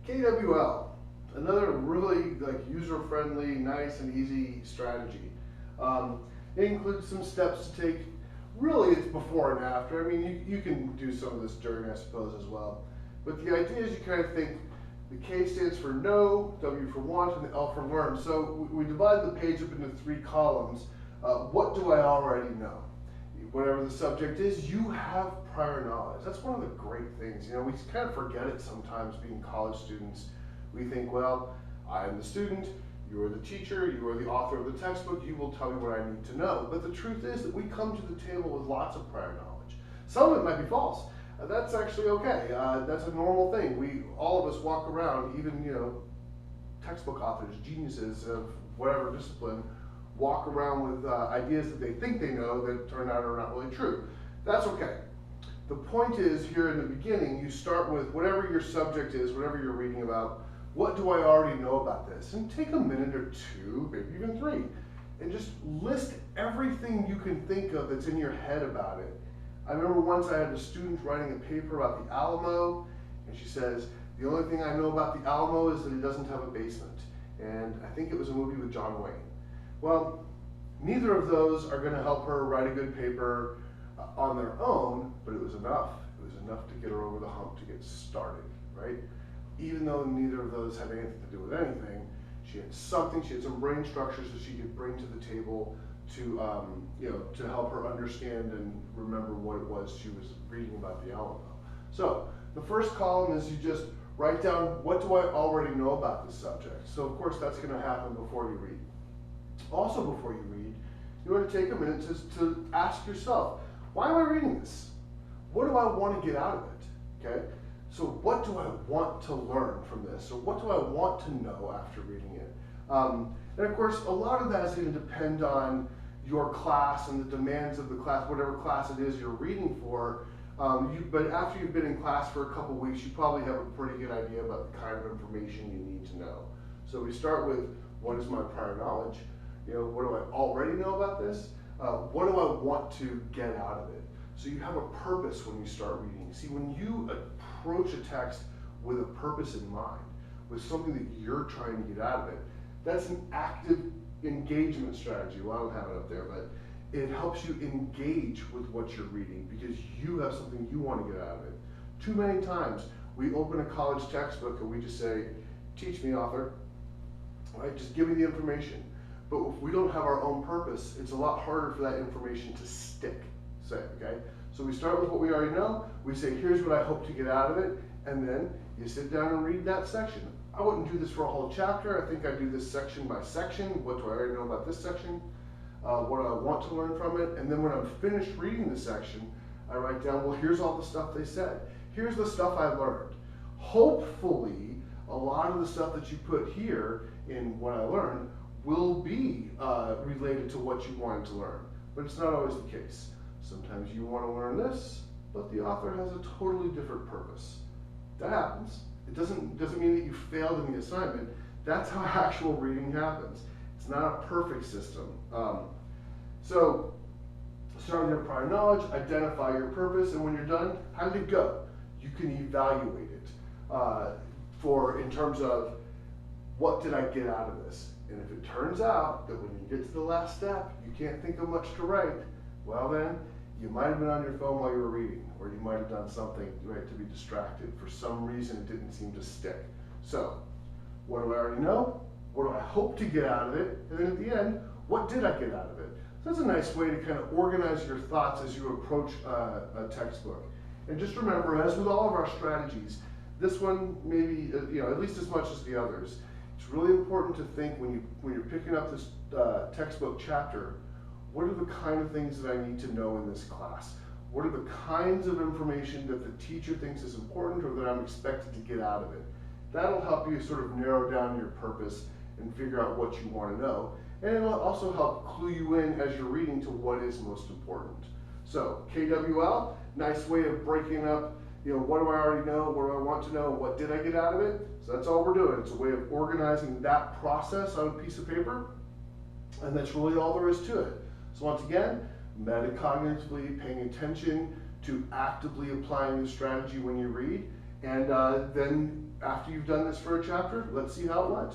KWL, another really user-friendly, nice and easy strategy. It includes some steps to take. Really, it's before and after. I mean, you can do some of this during, I suppose, as well. But the idea is you kind of think the K stands for know, W for want, and the L for learn. So we divide the page up into 3 columns. What do I already know? Whatever the subject is, you have prior knowledge. That's one of the great things. You know, we kind of forget it sometimes being college students. We think, well, I am the student, you are the teacher, you are the author of the textbook, you will tell me what I need to know. But the truth is that we come to the table with lots of prior knowledge. Some of it might be false. That's actually okay. That's a normal thing. All of us walk around, even, you know, textbook authors, geniuses of whatever discipline, walk around with ideas that they think they know that turn out are not really true. That's okay. The point is, here in the beginning, you start with whatever your subject is, whatever you're reading about. What do I already know about this? And take a minute or 2, maybe even 3, and just list everything you can think of that's in your head about it. I remember once I had a student writing a paper about the Alamo, and she says, the only thing I know about the Alamo is that it doesn't have a basement. And I think it was a movie with John Wayne. Well, neither of those are going to help her write a good paper on their own, but it was enough. It was enough to get her over the hump to get started, right? Even though neither of those had anything to do with anything, she had something, she had some brain structures that she could bring to the table to, to help her understand and remember what it was she was reading about the Alamo. So the first column is you just write down, what do I already know about this subject? So of course that's going to happen before you read. Also before you read, you want to take a minute to ask yourself, why am I reading this? What do I want to get out of it? Okay? So what do I want to learn from this? Or what do I want to know after reading it? And of course, a lot of that is going to depend on your class and the demands of the class, whatever class it is you're reading for. But after you've been in class for a couple weeks, you probably have a pretty good idea about the kind of information you need to know. So we start with, what is my prior knowledge? You know, what do I already know about this? What do I want to get out of it? So you have a purpose when you start reading. See, when you approach a text with a purpose in mind, with something that you're trying to get out of it, that's an active engagement strategy. Well, I don't have it up there, but it helps you engage with what you're reading because you have something you want to get out of it. Too many times we open a college textbook and we just say, teach me, author, right? Just give me the information. But if we don't have our own purpose, it's a lot harder for that information to stick, say, okay? So we start with what we already know, we say, here's what I hope to get out of it, and then you sit down and read that section. I wouldn't do this for a whole chapter. I think I do this section by section. What do I already know about this section? What do I want to learn from it? And then when I'm finished reading the section, I write down, well, here's all the stuff they said. Here's the stuff I learned. Hopefully, a lot of the stuff that you put here in what I learned will be related to what you wanted to learn. But it's not always the case. Sometimes you want to learn this, but the author has a totally different purpose. That happens. It doesn't mean that you failed in the assignment. That's how actual reading happens. It's not a perfect system. So start with your prior knowledge, identify your purpose, and when you're done, how did it go? You can evaluate it in terms of what did I get out of this? And if it turns out that when you get to the last step, you can't think of much to write, well then, you might have been on your phone while you were reading, or you might have done something right to be distracted. For some reason, it didn't seem to stick. So, what do I already know? What do I hope to get out of it? And then at the end, what did I get out of it? So that's a nice way to kind of organize your thoughts as you approach a textbook. And just remember, as with all of our strategies, this one maybe at least as much as the others. It's really important to think when you're picking up this textbook chapter, what are the kind of things that I need to know in this class? What are the kinds of information that the teacher thinks is important or that I'm expected to get out of it? That'll help you sort of narrow down your purpose and figure out what you want to know. And it'll also help clue you in as you're reading to what is most important. So KWL, nice way of breaking up, what do I already know, what do I want to know, what did I get out of it? So that's all we're doing. It's a way of organizing that process on a piece of paper, and that's really all there is to it. So once again, metacognitively paying attention to actively applying the strategy when you read, And then after you've done this for a chapter, let's see how it went.